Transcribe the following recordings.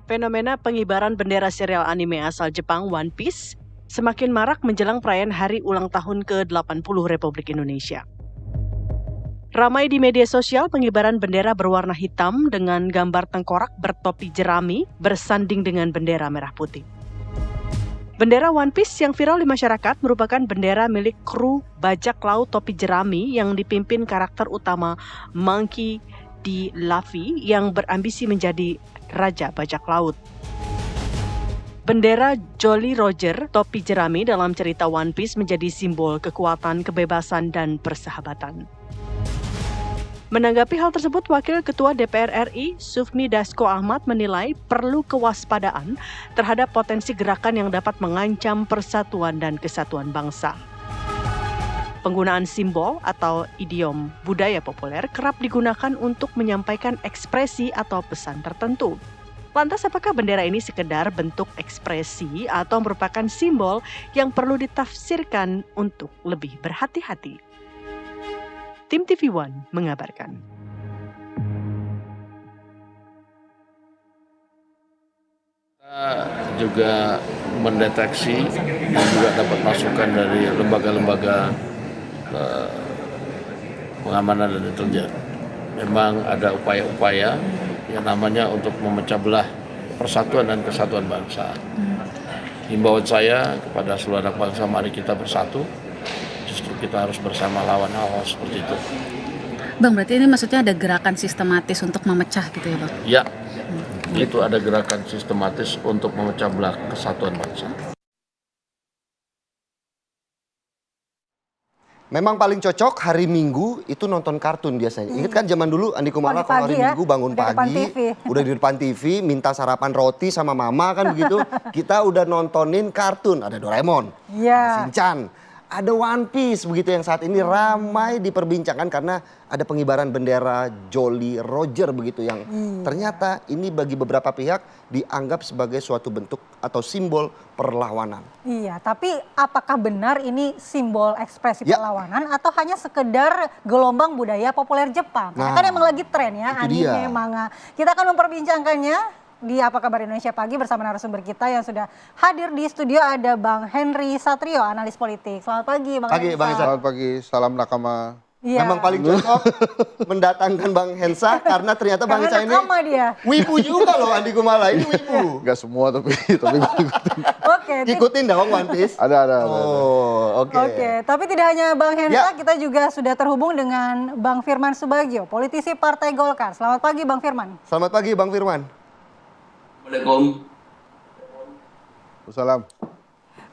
Fenomena pengibaran bendera serial anime asal Jepang One Piece semakin marak menjelang perayaan hari ulang tahun ke-80 Republik Indonesia. Ramai di media sosial pengibaran bendera berwarna hitam dengan gambar tengkorak bertopi jerami bersanding dengan bendera merah putih. Bendera One Piece yang viral di masyarakat merupakan bendera milik kru bajak laut topi jerami yang dipimpin karakter utama Monkey D. Luffy yang berambisi menjadi Raja Bajak Laut. Bendera Jolly Roger, topi jerami dalam cerita One Piece menjadi simbol kekuatan, kebebasan, dan persahabatan. Menanggapi hal tersebut, Wakil Ketua DPR RI, Sufmi Dasko Ahmad menilai perlu kewaspadaan terhadap potensi gerakan yang dapat mengancam persatuan dan kesatuan bangsa. Penggunaan simbol atau idiom budaya populer kerap digunakan untuk menyampaikan ekspresi atau pesan tertentu. Lantas apakah bendera ini sekedar bentuk ekspresi atau merupakan simbol yang perlu ditafsirkan untuk lebih berhati-hati? Tim TV One mengabarkan. Kita juga mendeteksi dan juga dapat masukan dari lembaga-lembaga pengamanan dan intelijen. Memang ada upaya-upaya yang namanya untuk memecah belah persatuan dan kesatuan bangsa. Himbauan saya kepada seluruh anak bangsa, mari kita bersatu. Justru kita harus bersama lawan hal-hal seperti itu. Bang, berarti ini maksudnya ada gerakan sistematis untuk memecah gitu ya, Bang? Ya, itu ada gerakan sistematis untuk memecah belah kesatuan bangsa. Memang paling cocok hari Minggu itu nonton kartun biasanya. Ingat kan zaman dulu Andi Kumala kalau hari Minggu bangun pagi, udah di depan TV, minta sarapan roti sama mama kan begitu. Kita udah nontonin kartun, ada Doraemon, ada Shinchan, ada One Piece begitu yang saat ini ramai diperbincangkan karena ada pengibaran bendera Jolly Roger begitu yang ternyata ini bagi beberapa pihak dianggap sebagai suatu bentuk atau simbol perlawanan. Iya, tapi apakah benar ini simbol ekspresi perlawanan atau hanya sekedar gelombang budaya populer Jepang? Nah, kan emang lagi tren ya, anime, manga. Kita akan memperbincangkannya di Apa Kabar Indonesia Pagi bersama narasumber kita yang sudah hadir di studio. Ada Bang Henry Satrio, analis politik. Selamat pagi Bang Henry. Selamat pagi, salam nakama. Iya. Memang paling cocok mendatangkan Bang Hensa karena ternyata Bang Hensa ini wibu juga loh, Andi Kumala ini wibu. Gak semua tapi ikutin. Oke. Ikutin dong One Piece? Ada. Oh, oke. Tapi tidak hanya Bang Hensa, kita juga sudah terhubung dengan Bang Firman Subagio, politisi Partai Golkar. Selamat pagi Bang Firman. Selamat pagi Bang Firman. Assalamualaikum. Wassalam.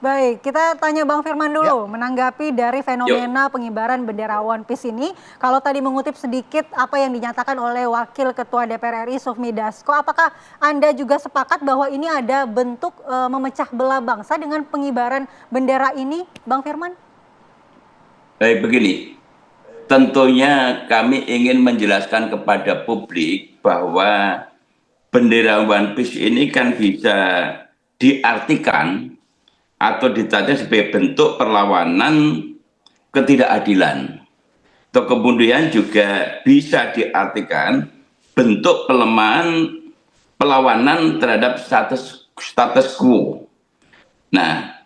Baik, kita tanya Bang Firman dulu, menanggapi dari fenomena pengibaran bendera One Piece ini. Kalau tadi mengutip sedikit apa yang dinyatakan oleh Wakil Ketua DPR RI Sufmi Dasko, apakah Anda juga sepakat bahwa ini ada bentuk memecah belah bangsa dengan pengibaran bendera ini, Bang Firman? Baik, begini. Tentunya kami ingin menjelaskan kepada publik bahwa bendera One Piece ini kan bisa diartikan atau ditanya sebagai bentuk perlawanan ketidakadilan. Atau kemudian juga bisa diartikan bentuk perlawanan terhadap status quo. Nah,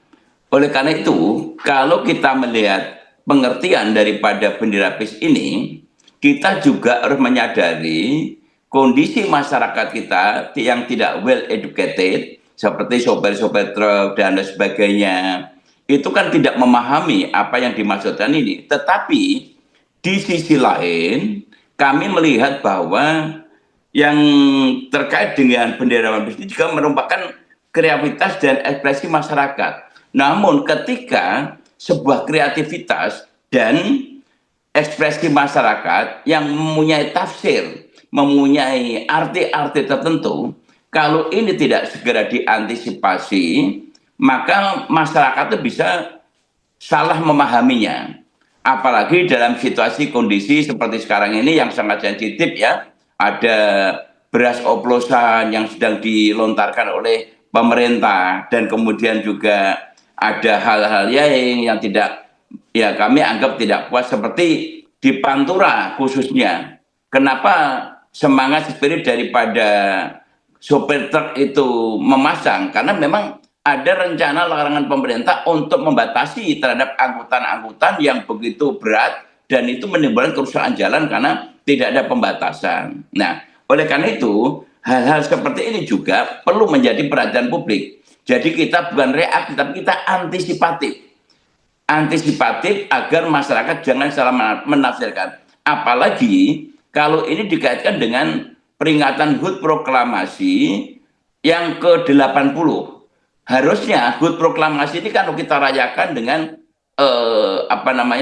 oleh karena itu, kalau kita melihat pengertian daripada bendera PIS ini, kita juga harus menyadari kondisi masyarakat kita yang tidak well educated, seperti sopir-sopir truk dan sebagainya, itu kan tidak memahami apa yang dimaksudkan ini. Tetapi di sisi lain, kami melihat bahwa yang terkait dengan bendera One Piece ini juga merupakan kreativitas dan ekspresi masyarakat. Namun ketika sebuah kreativitas dan ekspresi masyarakat yang mempunyai tafsir, mempunyai arti-arti tertentu, kalau ini tidak segera diantisipasi, maka masyarakat itu bisa salah memahaminya. Apalagi dalam situasi kondisi seperti sekarang ini yang sangat sensitif ya. Ada beras oplosan yang sedang dilontarkan oleh pemerintah, dan kemudian juga ada hal-hal lain yang tidak, ya kami anggap tidak puas, seperti di Pantura khususnya. Kenapa semangat spirit daripada sopir truk itu memasang, karena memang ada rencana larangan pemerintah untuk membatasi terhadap angkutan-angkutan yang begitu berat dan itu menimbulkan kerusakan jalan karena tidak ada pembatasan. Nah, oleh karena itu hal-hal seperti ini juga perlu menjadi perhatian publik. Jadi kita bukan reaktif, tapi kita antisipatif. Antisipatif agar masyarakat jangan salah menafsirkan. Apalagi kalau ini dikaitkan dengan peringatan HUT proklamasi yang ke-80. Harusnya HUT proklamasi ini kan kita rayakan dengan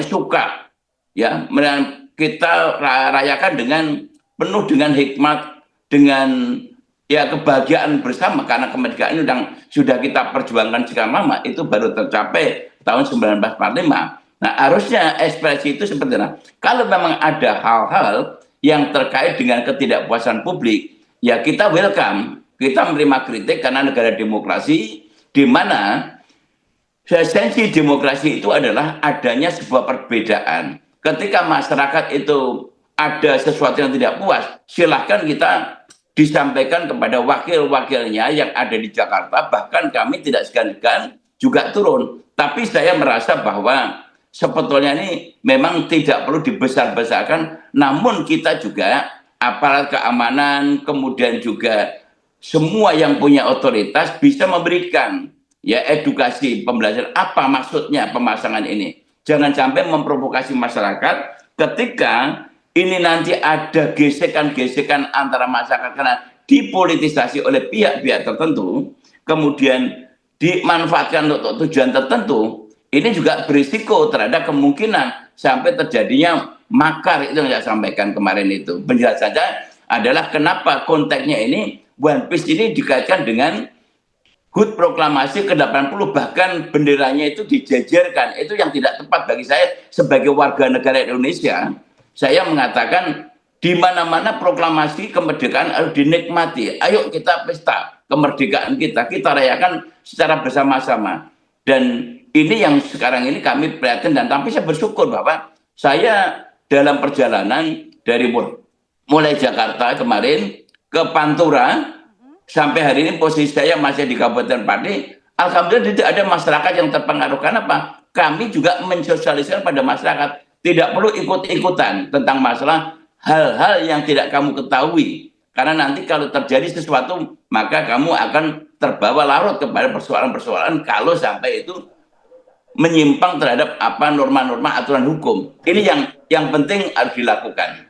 suka, ya, kita rayakan dengan penuh dengan hikmat, dengan ya kebahagiaan bersama, karena kemerdekaan yang sudah kita perjuangkan sekian lama itu baru tercapai tahun 1945. Nah, harusnya ekspresi itu seperti itu. Kalau memang ada hal-hal yang terkait dengan ketidakpuasan publik, ya kita welcome, kita menerima kritik karena negara demokrasi di mana esensi demokrasi itu adalah adanya sebuah perbedaan. Ketika masyarakat itu ada sesuatu yang tidak puas, silahkan kita disampaikan kepada wakil-wakilnya yang ada di Jakarta, bahkan kami tidak segan-segan juga turun. Tapi saya merasa bahwa sebetulnya ini memang tidak perlu dibesar-besarkan, namun kita juga aparat keamanan, kemudian juga semua yang punya otoritas bisa memberikan ya edukasi, pembelajaran apa maksudnya pemasangan ini. Jangan sampai memprovokasi masyarakat ketika ini nanti ada gesekan-gesekan antara masyarakat karena dipolitisasi oleh pihak-pihak tertentu, kemudian dimanfaatkan untuk tujuan tertentu, ini juga berisiko terhadap kemungkinan sampai terjadinya makar itu yang saya sampaikan kemarin itu. Penjelas saja adalah kenapa konteksnya ini One Piece ini dikaitkan dengan HUT proklamasi ke-80, bahkan benderanya itu dijejerkan. Itu yang tidak tepat bagi saya sebagai warga negara Indonesia. Saya mengatakan di mana-mana proklamasi kemerdekaan harus dinikmati. Ayo kita pesta kemerdekaan kita rayakan secara bersama-sama. Dan ini yang sekarang ini kami prihatin, dan tapi saya bersyukur bahwa saya dalam perjalanan dari mulai Jakarta kemarin ke Pantura sampai hari ini posisi saya masih di Kabupaten Pati. Alhamdulillah tidak ada masyarakat yang terpengaruh. Kenapa? Kami juga mensosialisasikan pada masyarakat. Tidak perlu ikut-ikutan tentang masalah hal-hal yang tidak kamu ketahui. Karena nanti kalau terjadi sesuatu, maka kamu akan terbawa larut kepada persoalan-persoalan kalau sampai itu menyimpang terhadap apa norma-norma aturan hukum. Ini yang penting harus dilakukan.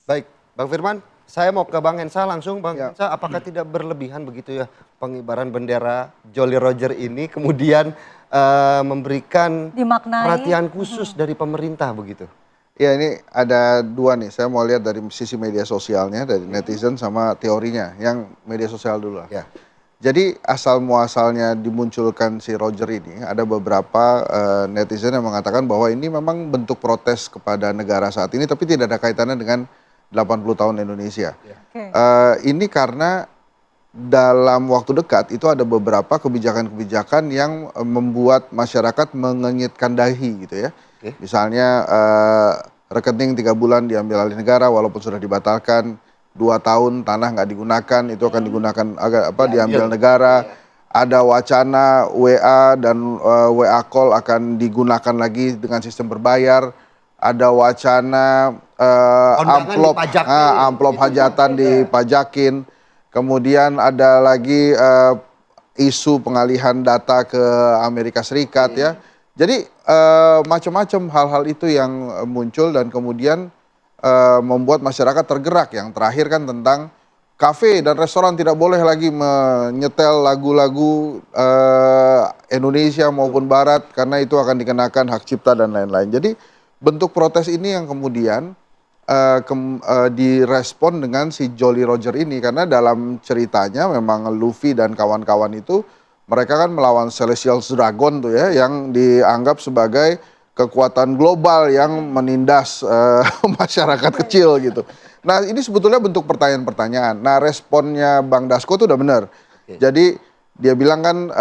Baik, Bang Firman, saya mau ke Bang Hensa langsung. Bang Hensa, apakah tidak berlebihan begitu ya pengibaran bendera Jolly Roger ini kemudian memberikan perhatian khusus dari pemerintah begitu? Ya, ini ada dua nih, saya mau lihat dari sisi media sosialnya, dari netizen sama teorinya. Yang media sosial dulu lah. Ya. Jadi asal muasalnya dimunculkan si Roger ini, ada beberapa netizen yang mengatakan bahwa ini memang bentuk protes kepada negara saat ini, tapi tidak ada kaitannya dengan 80 tahun Indonesia. Ini karena dalam waktu dekat itu ada beberapa kebijakan-kebijakan yang membuat masyarakat mengenyitkan dahi gitu ya. Misalnya rekening 3 bulan diambil alih negara walaupun sudah dibatalkan, 2 tahun tanah nggak digunakan, itu akan digunakan diambil negara. Ada wacana WA dan WA call akan digunakan lagi dengan sistem berbayar. Ada wacana amplop hajatan dipajakin. Kemudian ada lagi isu pengalihan data ke Amerika Serikat ya. Jadi macam-macam hal-hal itu yang muncul dan kemudian membuat masyarakat tergerak. Yang terakhir kan tentang kafe dan restoran tidak boleh lagi menyetel lagu-lagu Indonesia maupun Barat karena itu akan dikenakan hak cipta dan lain-lain. Jadi bentuk protes ini yang kemudian direspon dengan si Jolly Roger ini, karena dalam ceritanya memang Luffy dan kawan-kawan itu mereka kan melawan Celestial Dragon tuh ya, yang dianggap sebagai kekuatan global yang menindas masyarakat kecil gitu. Nah ini sebetulnya bentuk pertanyaan-pertanyaan. Nah responnya Bang Dasko tuh udah benar. Jadi dia bilang kan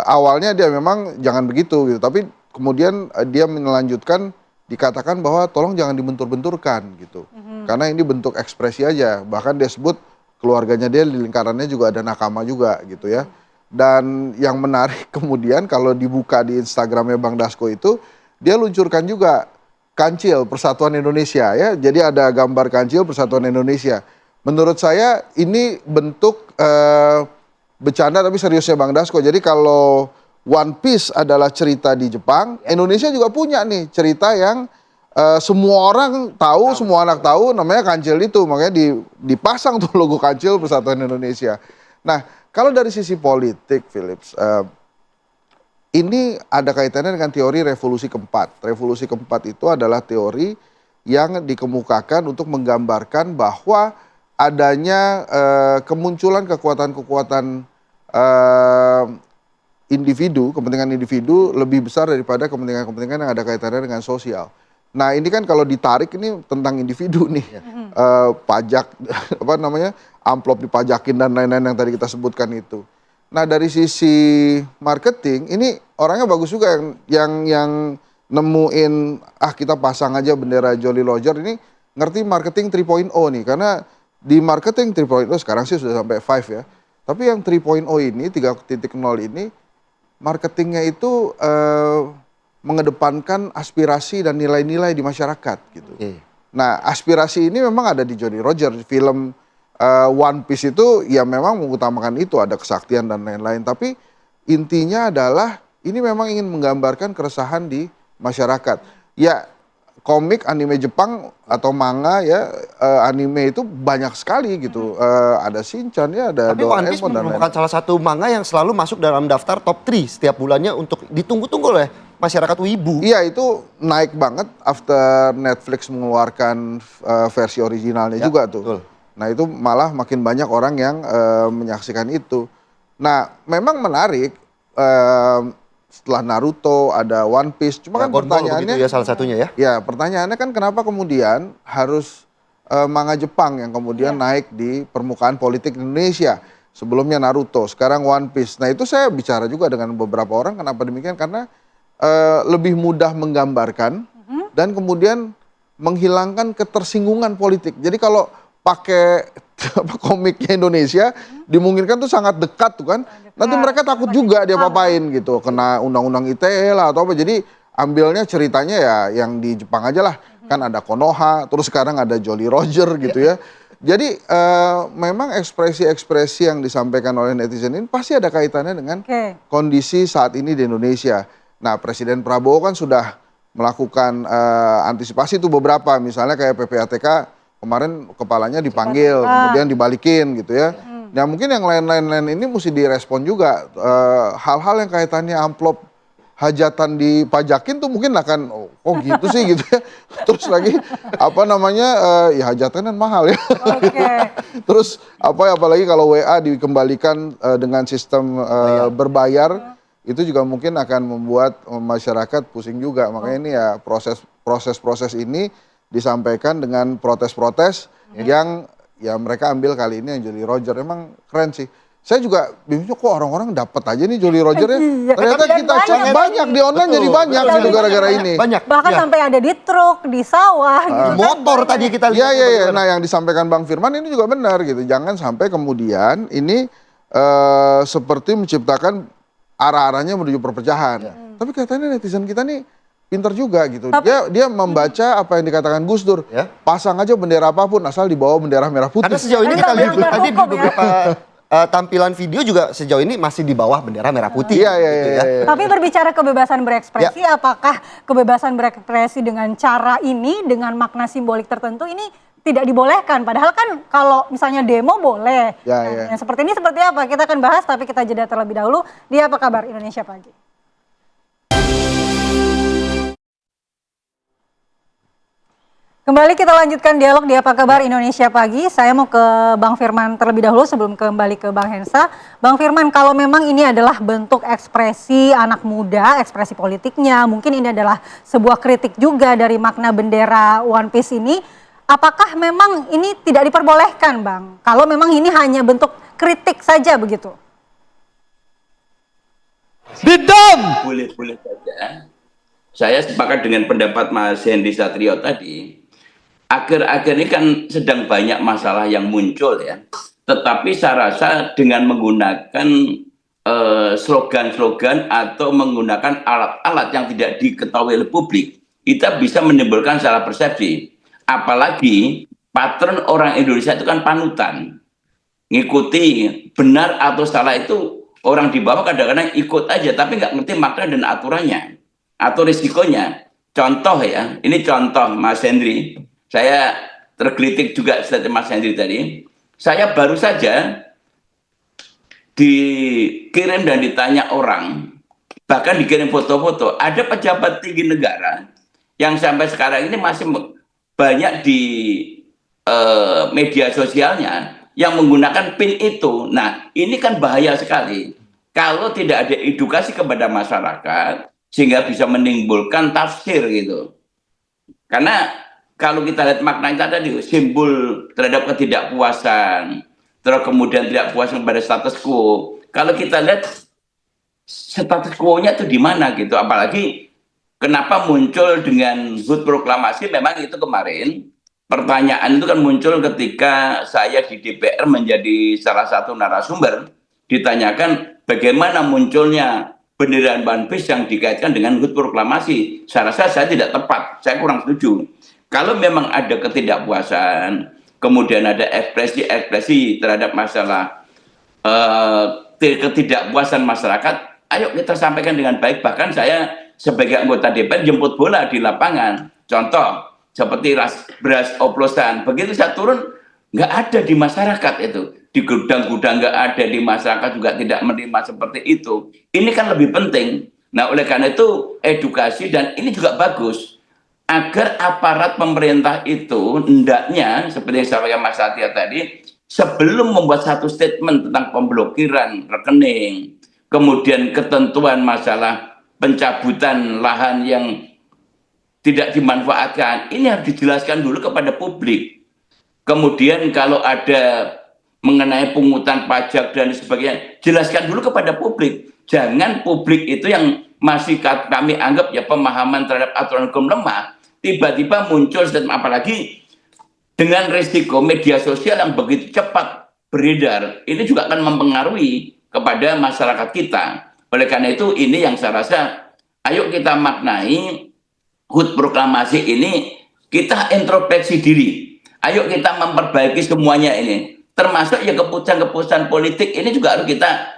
awalnya dia memang jangan begitu gitu, tapi kemudian dia melanjutkan dikatakan bahwa tolong jangan dibentur-benturkan gitu. Karena ini bentuk ekspresi aja. Bahkan dia sebut keluarganya dia di lingkarannya juga ada nakama juga gitu ya. Dan yang menarik kemudian kalau dibuka di Instagramnya Bang Dasko itu, dia luncurkan juga Kancil Persatuan Indonesia ya. Jadi ada gambar Kancil Persatuan Indonesia. Menurut saya ini bentuk bercanda tapi seriusnya Bang Dasko. Jadi kalau One Piece adalah cerita di Jepang, Indonesia juga punya nih cerita yang semua orang tahu, semua anak tahu, namanya Kancil itu. Makanya dipasang tuh logo Kancil Persatuan Indonesia. Nah, kalau dari sisi politik, Philips, ini ada kaitannya dengan teori revolusi keempat. Revolusi keempat itu adalah teori yang dikemukakan untuk menggambarkan bahwa adanya kemunculan kekuatan-kekuatan individu, kepentingan individu lebih besar daripada kepentingan-kepentingan yang ada kaitannya dengan sosial. Nah ini kan kalau ditarik ini tentang individu nih, pajak, apa namanya, amplop dipajakin dan lain-lain yang tadi kita sebutkan itu. Nah dari sisi marketing ini orangnya bagus juga yang nemuin kita pasang aja bendera Jolly Roger ini ngerti marketing 3.0 nih, karena di marketing 3.0 sekarang sih sudah sampai 5 ya. Tapi yang 3.0 ini, 3.0 ini, marketingnya itu mengedepankan aspirasi dan nilai-nilai di masyarakat gitu. Nah aspirasi ini memang ada di Jolly Roger. Film One Piece itu ya memang mengutamakan itu, ada kesaktian dan lain-lain. Tapi intinya adalah ini memang ingin menggambarkan keresahan di masyarakat. Ya komik anime Jepang atau manga ya, anime itu banyak sekali gitu. Ada Shinchan ya, ada Tapi One Piece merupakan salah satu manga yang selalu masuk dalam daftar top 3 setiap bulannya untuk ditunggu-tunggu oleh masyarakat wibu. Iya, itu naik banget after Netflix mengeluarkan versi originalnya Ya, juga tuh. betul. Nah itu malah makin banyak orang yang menyaksikan itu. Nah memang menarik, setelah Naruto ada One Piece. Cuma kan pertanyaannya ya salah satunya ya. ya pertanyaannya kan kenapa kemudian harus manga Jepang yang kemudian naik di permukaan politik Indonesia. Sebelumnya Naruto, sekarang One Piece. Nah itu saya bicara juga dengan beberapa orang kenapa demikian, karena lebih mudah menggambarkan dan kemudian menghilangkan ketersinggungan politik. Jadi kalau pakai komiknya Indonesia dimungkinkan tuh sangat dekat tuh kan. Nanti mereka takut juga dia papain gitu, kena undang-undang ITE lah atau apa. Jadi ambilnya ceritanya ya yang di Jepang aja lah. Kan ada Konoha, terus sekarang ada Jolly Roger gitu ya. Jadi memang ekspresi-ekspresi yang disampaikan oleh netizen ini pasti ada kaitannya dengan kondisi saat ini di Indonesia. Nah Presiden Prabowo kan sudah melakukan antisipasi itu beberapa, misalnya kayak PPATK kemarin kepalanya dipanggil, kemudian dibalikin gitu ya. Nah mungkin yang lain-lain ini mesti direspon juga. Hal-hal yang kaitannya amplop hajatan dipajakin tuh mungkin akan, oh gitu sih gitu ya. Terus lagi apa namanya, ya hajatan kan mahal ya. Terus apalagi kalau WA dikembalikan dengan sistem berbayar, itu juga mungkin akan membuat masyarakat pusing juga. Makanya ini ya proses ini disampaikan dengan protes-protes yang ya mereka ambil kali ini yang Jolly Roger. Emang keren sih. Saya juga bingung kok orang-orang dapat aja nih Jolly Roger ya. Ternyata kita cek banyak di online, jadi banyak gitu gara-gara ini. Bahkan sampai ada di truk, di sawah gitu. Motor tadi kita lihat. Iya. Nah yang disampaikan Bang Firman ini juga benar gitu. Jangan sampai kemudian ini seperti menciptakan arah-arahnya menuju perpecahan. Tapi katanya netizen kita nih pinter juga gitu. Dia membaca apa yang dikatakan Gus Dur. Pasang aja bendera apapun asal dibawa bendera merah putih. Karena sejauh ini kita lihat tadi beberapa tampilan video juga sejauh ini masih di bawah bendera merah putih. Iya. Tapi berbicara kebebasan berekspresi, apakah kebebasan berekspresi dengan cara ini, dengan makna simbolik tertentu ini tidak dibolehkan? Padahal kan kalau misalnya demo boleh. Yang seperti ini seperti apa? Kita akan bahas, tapi kita jeda terlebih dahulu. Di Apa Kabar Indonesia Pagi. Kembali kita lanjutkan dialog di Apa Kabar Indonesia Pagi. Saya mau ke Bang Firman terlebih dahulu sebelum kembali ke Bang Hensa. Bang Firman, kalau memang ini adalah bentuk ekspresi anak muda, ekspresi politiknya, mungkin ini adalah sebuah kritik juga dari makna bendera One Piece ini. Apakah memang ini tidak diperbolehkan, Bang? Kalau memang ini hanya bentuk kritik saja begitu? Boleh saja. Saya sepakat dengan pendapat Mas Hendy Satrio tadi. Akhir-akhir ini kan sedang banyak masalah yang muncul ya. tetapi saya rasa dengan menggunakan slogan-slogan atau menggunakan alat-alat yang tidak diketahui oleh publik, kita bisa menimbulkan salah persepsi. Apalagi patron orang Indonesia itu kan panutan, ngikuti benar atau salah itu orang di bawah kadang-kadang ikut aja, tapi nggak ngerti makna dan aturannya atau risikonya. Contoh ya, ini contoh Mas Henry, saya tergelitik juga seperti Mas Henry tadi. Saya baru saja dikirim dan ditanya orang, bahkan dikirim foto-foto, ada pejabat tinggi negara yang sampai sekarang ini masih banyak di media sosialnya yang menggunakan PIN itu. Nah, ini kan bahaya sekali kalau tidak ada edukasi kepada masyarakat sehingga bisa menimbulkan tafsir gitu. Karena kalau kita lihat maknanya tadi, simbol terhadap ketidakpuasan, terus kemudian tidak puas kepada status quo. Kalau kita lihat status quo-nya itu di mana gitu, apalagi kenapa muncul dengan HUT proklamasi, memang itu kemarin pertanyaan itu kan muncul ketika saya di DPR menjadi salah satu narasumber, ditanyakan bagaimana munculnya bendera One Piece yang dikaitkan dengan HUT proklamasi. Saya rasa saya tidak tepat, saya kurang setuju. Kalau memang ada ketidakpuasan, kemudian ada ekspresi-ekspresi terhadap masalah ketidakpuasan masyarakat, ayo kita sampaikan dengan baik. Bahkan saya sebagai anggota DPR jemput bola di lapangan. Contoh, seperti beras oplosan. Begitu saya turun, nggak ada di masyarakat itu. Di gudang-gudang nggak ada, di masyarakat juga tidak menerima seperti itu. Ini kan lebih penting. Nah, oleh karena itu, edukasi dan ini juga bagus. Agar aparat pemerintah itu hendaknya, seperti yang disampaikan Mas Satya tadi, sebelum membuat satu statement tentang pemblokiran rekening, kemudian ketentuan masalah pencabutan lahan yang tidak dimanfaatkan, ini harus dijelaskan dulu kepada publik. Kemudian kalau ada mengenai pungutan pajak dan sebagainya, jelaskan dulu kepada publik. Jangan publik itu yang masih kami anggap ya pemahaman terhadap aturan hukum lemah, tiba-tiba muncul statement, apalagi dengan risiko media sosial yang begitu cepat beredar, ini juga akan mempengaruhi kepada masyarakat kita. Oleh karena itu, ini yang saya rasa, ayo kita maknai HUT proklamasi ini, kita introspeksi diri. Ayo kita memperbaiki semuanya ini. Termasuk ya keputusan-keputusan politik ini juga harus kita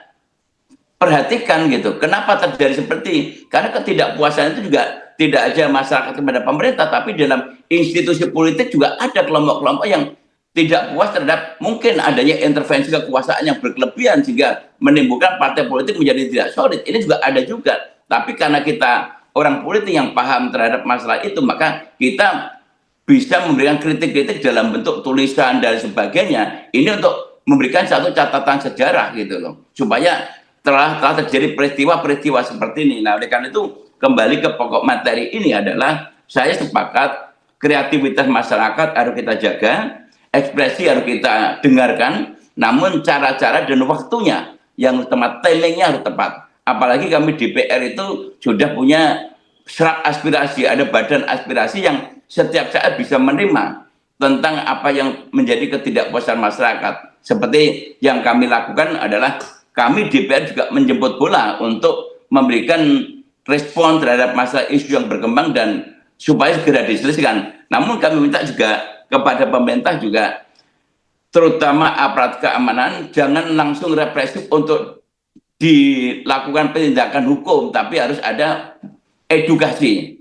perhatikan gitu. Kenapa terjadi seperti? Karena ketidakpuasan itu juga tidak aja masyarakat kepada pemerintah, tapi dalam institusi politik juga ada kelompok-kelompok yang tidak puas terhadap mungkin adanya intervensi kekuasaan yang berkelebihan sehingga menimbulkan partai politik menjadi tidak solid. Ini juga ada juga. Tapi karena kita orang politik yang paham terhadap masalah itu, maka kita bisa memberikan kritik-kritik dalam bentuk tulisan dan sebagainya. Ini untuk memberikan satu catatan sejarah gitu loh, supaya telah terjadi peristiwa-peristiwa seperti ini. Nah, oleh karena itu kembali ke pokok materi ini adalah saya sepakat kreativitas masyarakat harus kita jaga, ekspresi harus kita dengarkan, namun cara-cara dan waktunya yang tepat, timingnya harus tepat. Apalagi kami DPR itu sudah punya serak aspirasi, ada badan aspirasi yang setiap saat bisa menerima tentang apa yang menjadi ketidakpuasan masyarakat. Seperti yang kami lakukan adalah kami DPR juga menjemput bola untuk memberikan respon terhadap masalah isu yang berkembang dan supaya segera diselesaikan. Namun kami minta juga kepada pemerintah juga, terutama aparat keamanan, jangan langsung represif untuk dilakukan penindakan hukum, tapi harus ada edukasi.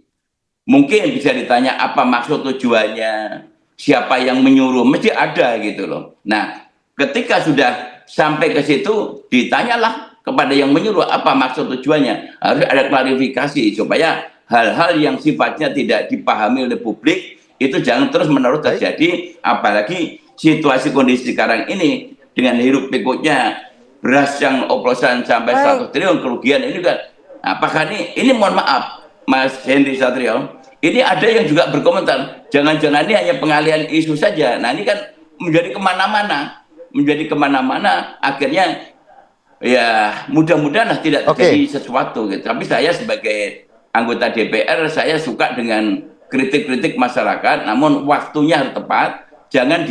Mungkin bisa ditanya apa maksud tujuannya, siapa yang menyuruh, mesti ada gitu loh. Nah, ketika sudah sampai ke situ, ditanyalah kepada yang menyuruh apa maksud tujuannya. Harus ada klarifikasi supaya hal-hal yang sifatnya tidak dipahami oleh publik itu jangan terus-menerus terjadi. Apalagi situasi kondisi sekarang ini dengan hiruk pikuknya beras yang oplosan sampai 100 triliun kerugian ini kan. Apakah ini mohon maaf Mas Henry Satrio, ini ada yang juga berkomentar, jangan-jangan ini hanya pengalihan isu saja. Nah, ini kan menjadi kemana-mana, akhirnya ya mudah-mudahan tidak terjadi sesuatu gitu. Tapi saya sebagai anggota DPR, saya suka dengan kritik-kritik masyarakat, namun waktunya harus tepat, jangan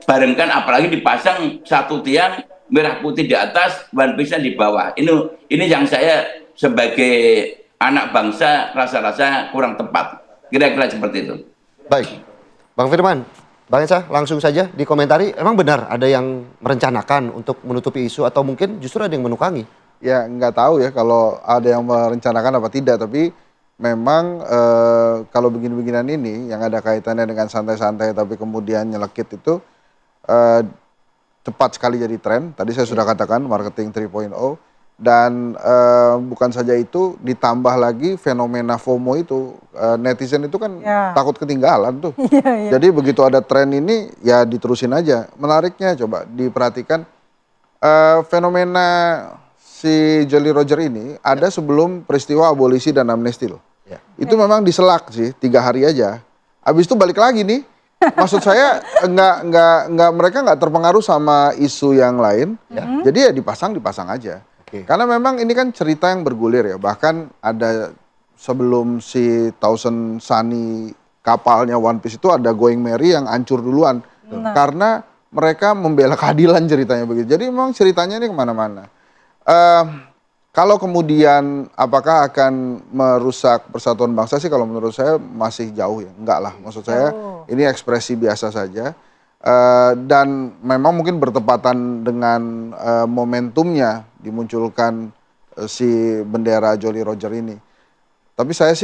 barengkan, apalagi dipasang satu tiang merah putih di atas, One Piece-nya di bawah. Ini yang saya sebagai anak bangsa rasa-rasa kurang tepat. Kira-kira seperti itu. Baik, Bang Firman, Bang Ensa langsung saja dikomentari. Emang benar ada yang merencanakan untuk menutupi isu atau mungkin justru ada yang menukangi? Ya nggak tahu ya kalau ada yang merencanakan apa tidak, tapi memang kalau begini-beginian ini yang ada kaitannya dengan santai-santai tapi kemudian nyelekit itu cepat sekali jadi tren. Tadi saya sudah katakan marketing 3.0, dan bukan saja itu, ditambah lagi fenomena FOMO itu, netizen itu kan takut ketinggalan tuh. Jadi begitu ada tren ini ya diterusin aja. Menariknya coba diperhatikan fenomena si Jolly Roger ini ada sebelum peristiwa abolisi dan amnesti loh. Itu memang diselak sih 3 hari aja. Habis itu balik lagi nih. Maksud saya mereka nggak terpengaruh sama isu yang lain. Jadi ya dipasang aja. Karena memang ini kan cerita yang bergulir ya. Bahkan ada sebelum si Thousand Sunny kapalnya One Piece itu ada Going Merry yang hancur duluan. Karena mereka membela keadilan ceritanya begitu. Jadi memang ceritanya ini kemana-mana. Kalau kemudian apakah akan merusak persatuan bangsa sih, kalau menurut saya masih jauh ya. Enggak lah, maksud saya ini ekspresi biasa saja. Dan memang mungkin bertepatan dengan momentumnya dimunculkan si bendera Jolly Roger ini. Tapi saya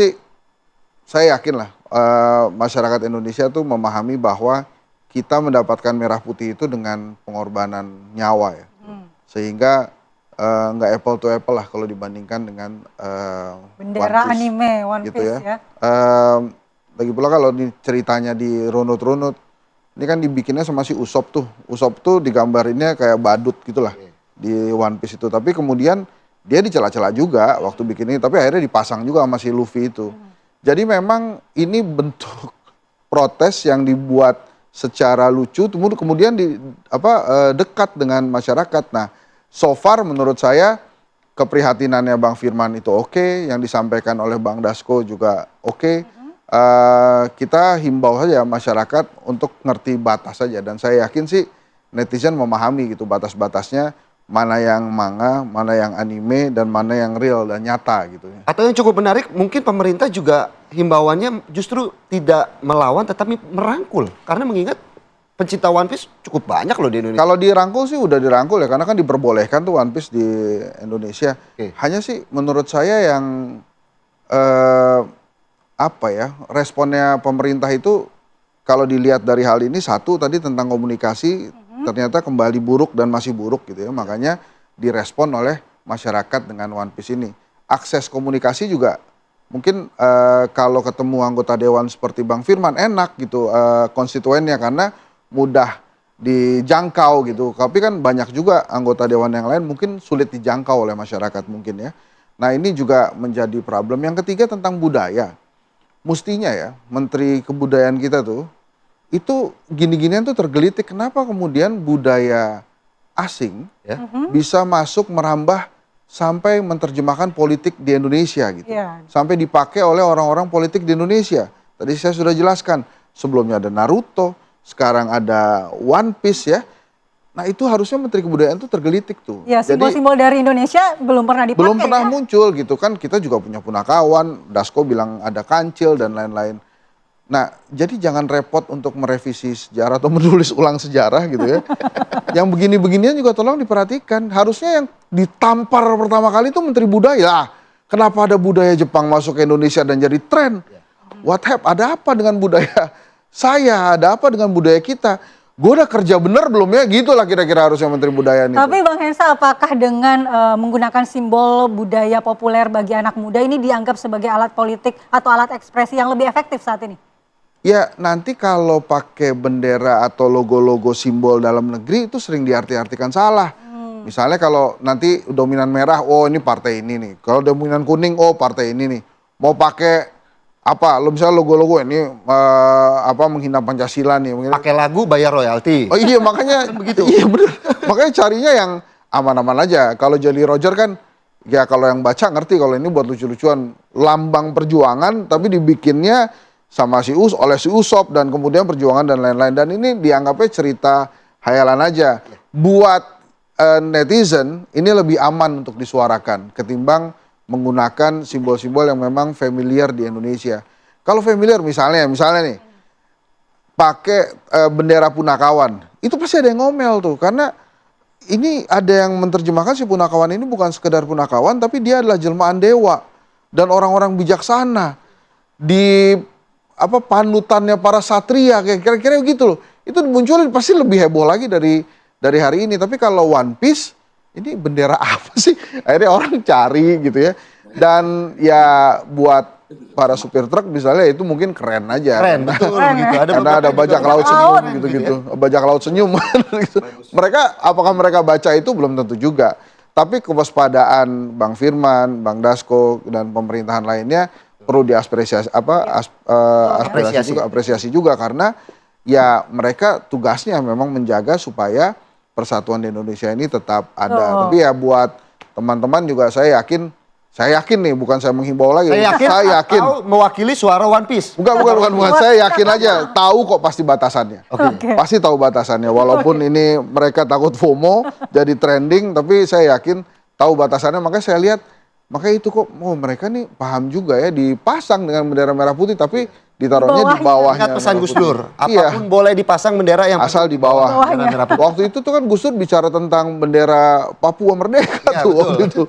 yakin lah masyarakat Indonesia tuh memahami bahwa kita mendapatkan merah putih itu dengan pengorbanan nyawa ya. Sehingga nggak apple to apple lah kalau dibandingkan dengan bendera anime One Piece gitu ya. Lagi pula kalau ceritanya dirunut-runut, ini kan dibikinnya sama si Usopp tuh. Usopp tuh digambarinnya kayak badut gitulah di One Piece itu. Tapi kemudian dia dicela-cela juga waktu bikin ini, tapi akhirnya dipasang juga sama si Luffy itu. Jadi memang ini bentuk protes yang dibuat secara lucu, kemudian dekat dengan masyarakat. Nah, so far menurut saya keprihatinannya Bang Firman itu oke, yang disampaikan oleh Bang Dasko juga oke. Kita himbau saja masyarakat untuk ngerti batas saja, dan saya yakin sih netizen memahami gitu batas-batasnya, mana yang manga, mana yang anime, dan mana yang real dan nyata gitu. Atau yang cukup menarik, mungkin pemerintah juga himbauannya justru tidak melawan tetapi merangkul, karena mengingat pencinta One Piece cukup banyak loh di Indonesia. Kalau dirangkul sih udah dirangkul ya, karena kan diperbolehkan tuh One Piece di Indonesia. Hanya sih menurut saya yang responnya pemerintah itu kalau dilihat dari hal ini, satu tadi tentang komunikasi ternyata kembali buruk dan masih buruk gitu ya, makanya direspon oleh masyarakat dengan One Piece ini. Akses komunikasi juga mungkin kalau ketemu anggota dewan seperti Bang Firman enak gitu konstituennya, karena mudah dijangkau gitu. Tapi kan banyak juga anggota dewan yang lain mungkin sulit dijangkau oleh masyarakat mungkin ya. Nah ini juga menjadi problem. Yang ketiga tentang budaya. Mestinya ya Menteri Kebudayaan kita tuh itu gini-ginian tuh tergelitik, kenapa kemudian budaya asing bisa masuk merambah sampai menerjemahkan politik di Indonesia gitu. Sampai dipakai oleh orang-orang politik di Indonesia. Tadi saya sudah jelaskan, sebelumnya ada Naruto, sekarang ada One Piece ya. Nah itu harusnya Menteri Kebudayaan tuh tergelitik tuh. Ya, simbol-simbol dari Indonesia belum pernah dipakai. Belum pernah muncul gitu kan. Kita juga punya punakawan, Dasko bilang ada kancil dan lain-lain. Nah jadi jangan repot untuk merevisi sejarah atau menulis ulang sejarah gitu ya. Yang begini-beginian juga tolong diperhatikan. Harusnya yang ditampar pertama kali itu Menteri Budaya. Kenapa ada budaya Jepang masuk ke Indonesia dan jadi tren? What happened? Ada apa dengan budaya saya? Ada apa dengan budaya kita? Gue udah kerja bener belum ya? Gitulah kira-kira harusnya Menteri Budaya itu. Tapi Bang Hensa, apakah dengan menggunakan simbol budaya populer bagi anak muda ini dianggap sebagai alat politik atau alat ekspresi yang lebih efektif saat ini? Ya nanti kalau pakai bendera atau logo-logo simbol dalam negeri itu sering diarti-artikan salah. Misalnya kalau nanti dominan merah, oh ini partai ini nih. Kalau dominan kuning, oh partai ini nih. Mau pakai apa? Lo misalnya logo-logo ini menghina Pancasila nih. Pakai lagu bayar royalti. Oh iya makanya begitu. Iya bener. Makanya carinya yang aman-aman aja. Kalau Jolly Roger kan, ya kalau yang baca ngerti kalau ini buat lucu-lucuan, lambang perjuangan, tapi dibikinnya sama oleh si Usop dan kemudian perjuangan dan lain-lain. Dan ini dianggapnya cerita hayalan aja. Buat netizen ini lebih aman untuk disuarakan ketimbang menggunakan simbol-simbol yang memang familiar di Indonesia. Kalau familiar misalnya nih pakai bendera Punakawan, itu pasti ada yang ngomel tuh karena ini ada yang menerjemahkan si Punakawan ini bukan sekedar Punakawan tapi dia adalah jelmaan dewa dan orang-orang bijaksana di panutannya para satria kayak kira-kira gitu loh. Itu muncul pasti lebih heboh lagi dari hari ini. Tapi kalau One Piece ini bendera apa sih? Akhirnya orang cari gitu ya. Dan ya buat para supir truk misalnya itu mungkin keren aja. Keren, betul begitu. Karena ada bajak laut senyum gitu-gitu. Bajak laut senyum. Gitu. Apakah mereka baca itu belum tentu juga. Tapi kewaspadaan Bang Firman, Bang Dasko dan pemerintahan lainnya perlu apresiasi juga karena ya mereka tugasnya memang menjaga supaya persatuan di Indonesia ini tetap ada. Tapi ya buat teman-teman juga saya yakin nih, bukan saya menghimbau lagi. Saya yakin. Tahu mewakili suara One Piece. Bukan. Saya yakin aja, tahu kok pasti batasannya. Pasti tahu batasannya. Walaupun ini mereka takut FOMO jadi trending, tapi saya yakin tahu batasannya. Makanya saya lihat, makanya itu kok mereka nih paham juga ya dipasang dengan bendera merah putih, tapi ditaruhnya di bawahnya. Ingat pesan Gus Dur, Iya. apapun boleh dipasang bendera yang asal di bawah. Waktu itu tuh kan Gus Dur bicara tentang bendera Papua Merdeka tuh waktu itu.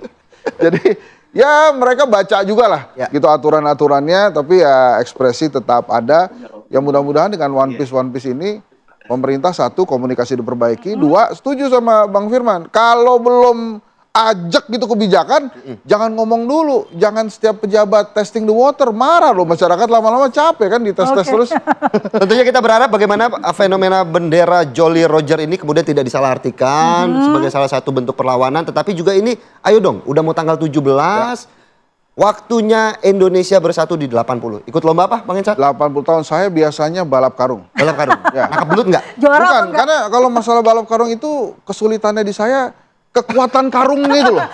Jadi ya mereka baca juga lah gitu aturan-aturannya, tapi ya ekspresi tetap ada. Yang mudah-mudahan dengan One Piece ini pemerintah satu komunikasi diperbaiki, dua setuju sama Bang Firman. Kalau belum ajak gitu kebijakan, jangan ngomong dulu, jangan setiap pejabat testing the water, marah loh masyarakat lama-lama capek kan dites-tes terus. Tentunya kita berharap bagaimana fenomena bendera Jolly Roger ini kemudian tidak disalahartikan sebagai salah satu bentuk perlawanan, tetapi juga ini, ayo dong, udah mau tanggal 17, waktunya Indonesia bersatu di 80. Ikut lomba apa, Bang Insat? 80 tahun saya biasanya balap karung. Balap karung? Ya. Nangkap belut nggak? Juara apa Bukan, enggak? karena kalau masalah balap karung itu kesulitannya di saya kekuatan karungnya itu loh.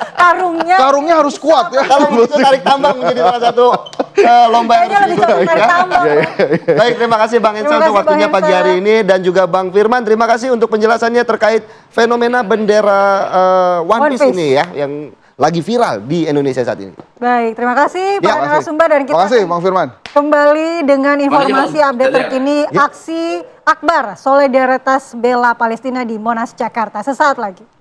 Karungnya harus kuat ya. Kalau begitu tarik tambang menjadi salah satu lomba yang harus diikuti. Baik, terima kasih Bang Insat untuk waktunya pagi hari ini dan juga Bang Firman, terima kasih untuk penjelasannya terkait fenomena bendera One Piece ini ya yang lagi viral di Indonesia saat ini. Baik, terima kasih para narasumber dan kita Terima kasih Bang Firman. kembali dengan informasi update terkini aksi Akbar Solidaritas Bela Palestina di Monas, Jakarta. Sesaat lagi.